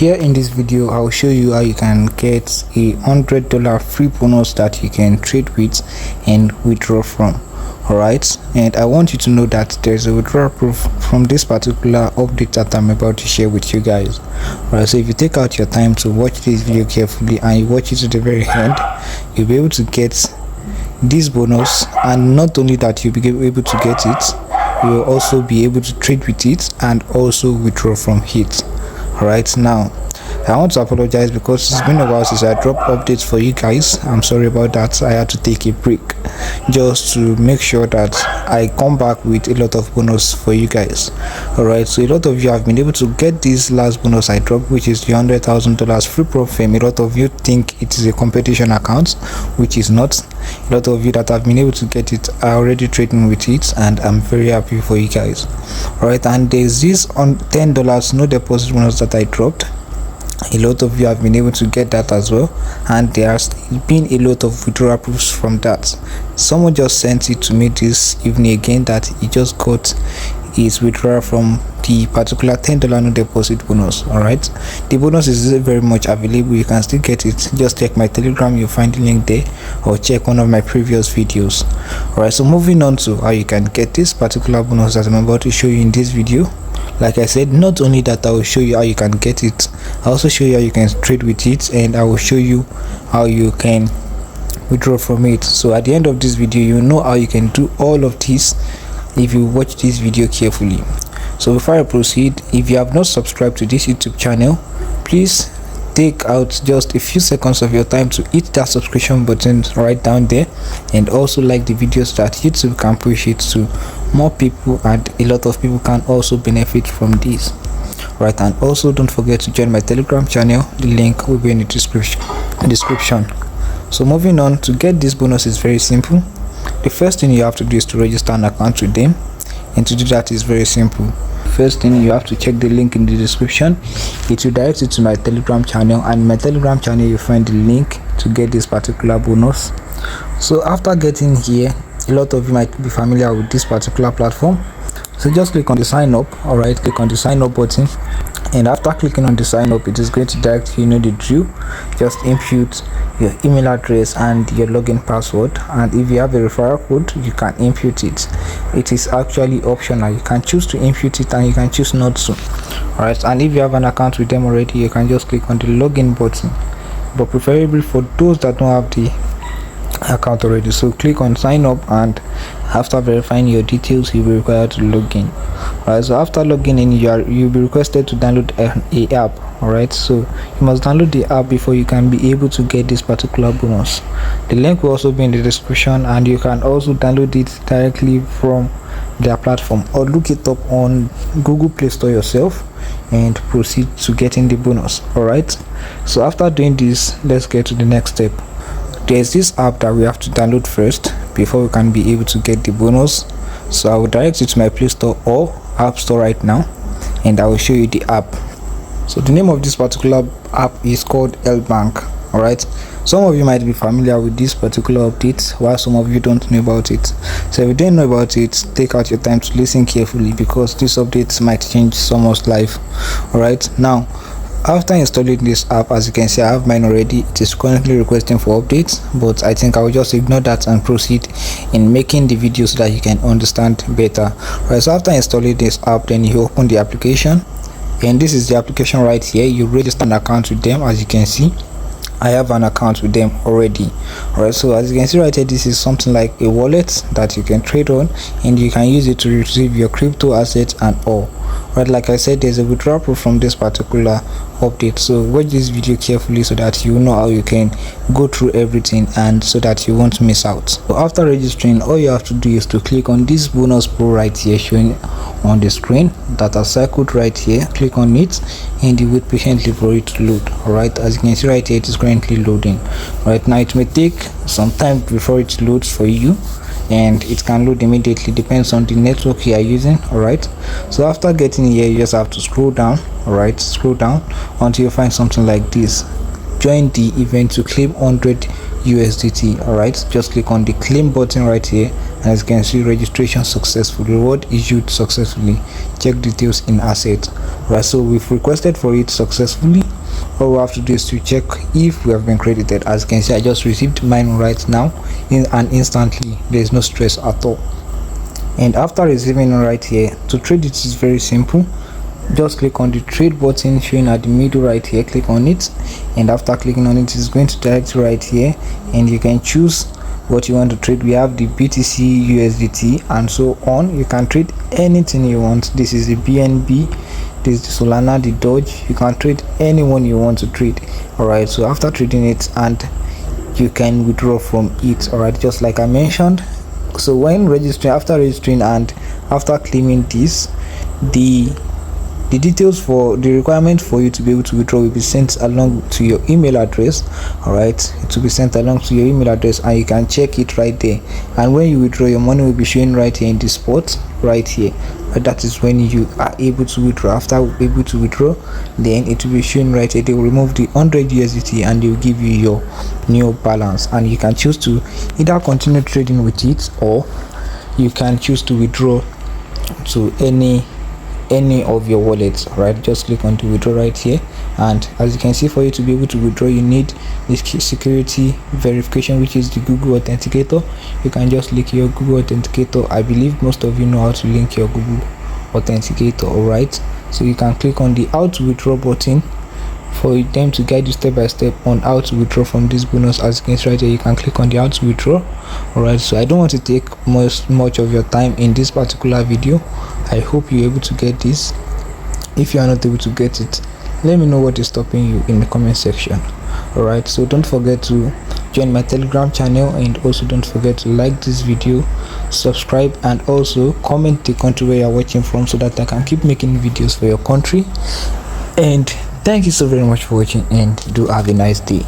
Here in this video I'll show you how you can get a $100 free bonus that you can trade with and withdraw from. Alright, and I want you to know that there's a withdrawal proof from this particular update that I'm about to share with you guys. Alright, so if you take out your time to watch this video carefully and you watch it to the very end, you'll be able to get this bonus. And not only that, you'll be able to get it, you will also be able to trade with it and also withdraw from it. Alright, now I want to apologize because it's been a while since I dropped updates for you guys. I'm sorry about that. I had to take a break just to make sure that I come back with a lot of bonus for you guys. Alright, so a lot of you have been able to get this last bonus I dropped, which is the $100,000 free prop fame. A lot of you think it is a competition account, which is not. A lot of you that have been able to get it are already trading with it, and I'm very happy for you guys. Alright, and there's this on $10 no deposit bonus that I dropped. A lot of you have been able to get that as well, and there has been a lot of withdrawal proofs from that. Someone just sent it to me this evening again that he just got his withdrawal from the particular $10 no deposit bonus. Alright, the bonus is very much available. You can still get it. Just check my Telegram, you'll find the link there, or check one of my previous videos. Alright, so moving on to how you can get this particular bonus that I'm about to show you in this video. Like I said, not only that, I will show you how you can get it, I also show you how you can trade with it, and I will show you how you can withdraw from it. So at the end of this video, you know how you can do all of this if you watch this video carefully. So before I proceed, if you have not subscribed to this YouTube channel, please take out just a few seconds of your time to hit that subscription button right down there, and also like the video so that YouTube can push it to more people and a lot of people can also benefit from this. Right, and also don't forget to join my Telegram channel. The link will be in the description. So moving on, to get this bonus is very simple. The first thing you have to do is to register an account with them, and to do that is very simple. First thing, you have to check the link in the description. It will direct you to my Telegram channel, and in my Telegram channel you find the link to get this particular bonus. So after getting here, a lot of you might be familiar with this particular platform, so just click on the sign up. Alright, click on the sign up button, and after clicking on the sign up, it is going to direct you, know the drill. Just input your email address and your login password, and if you have a referral code, you can input it. It is actually optional. You can choose to input it and you can choose not to. Alright, and if you have an account with them already, you can just click on the login button, but preferably for those that don't have the account already, so click on sign up, and after verifying your details, you'll be required to log in. Alright, so after logging in, you'll be requested to download a app. Alright, so you must download the app before you can be able to get this particular bonus. The link will also be in the description, and you can also download it directly from their platform, or look it up on Google Play Store yourself and proceed to getting the bonus. Alright, so after doing this, let's get to the next step. There's this app that we have to download first before we can be able to get the bonus. So I will direct you to my Play Store or App Store right now, and I will show you the app. So the name of this particular app is called L Bank. Alright, some of you might be familiar with this particular update, while some of you don't know about it. So if you don't know about it, take out your time to listen carefully, because this update might change someone's life. Alright, now after installing this app, as you can see, I have mine already. It is currently requesting for updates, but I think I will just ignore that and proceed in making the video so that you can understand better. Right, so after installing this app, then you open the application, and this is the application right here. You register an account with them. As you can see, I have an account with them already. Alright, so as you can see right here, this is something like a wallet that you can trade on, and you can use it to receive your crypto assets and all. Right, like I said, there's a withdrawal proof from this particular update, so watch this video carefully so that you know how you can go through everything and so that you won't miss out. So after registering, all you have to do is to click on this bonus pro right here showing on the screen that are circled right here. Click on it, and you wait patiently for it to load. Alright, as you can see right here, it is currently loading. Right now, it may take some time before it loads for you, and it can load immediately, depends on the network you are using. Alright, so after getting here, you just have to scroll down. Alright, scroll down until you find something like this. Join the event to claim 100 USDT. All right, just click on the claim button right here, and as you can see, registration successful, reward issued successfully, check details in asset. Right, so we've requested for it successfully. All we have to do is to check if we have been credited. As you can see, I just received mine right now, and instantly there is no stress at all. And after receiving right here, to trade it is very simple. Just click on the trade button showing at the middle right here, click on it, and after clicking on it, it's going to direct you right here, and you can choose what you want to trade. We have the BTC, USDT, and so on. You can trade anything you want. This is the BNB, this is the Solana, the Doge. You can trade anyone you want to trade. All right, so after trading it, and you can withdraw from it. All right, just like I mentioned. So when registering, after registering and after claiming this, the details for the requirement for you to be able to withdraw will be sent along to your email address. All right, it will be sent along to your email address, and you can check it right there. And when you withdraw, your money will be showing right here in the spot right here. That is when you are able to withdraw. After able to withdraw, then it will be showing right here. They will remove the 100 USDT and they will give you your new balance, and you can choose to either continue trading with it, or you can choose to withdraw to any of your wallets. Right, just click on the withdraw right here, and as you can see, for you to be able to withdraw, you need this security verification, which is the Google Authenticator. You can just link your Google Authenticator. I believe most of you know how to link your Google Authenticator. All right, so you can click on the how to withdraw button for them to guide you step by step on how to withdraw from this bonus. As you can see right here, you can click on the how to withdraw. All right, so I don't want to take much of your time in this particular video. I hope you're able to get this. If you are not able to get it, let me know what is stopping you in the comment section. All right, so don't forget to join my Telegram channel, and also don't forget to like this video, subscribe, and also comment the country where you're watching from, so that I can keep making videos for your country. And thank you so very much for watching, and do have a nice day.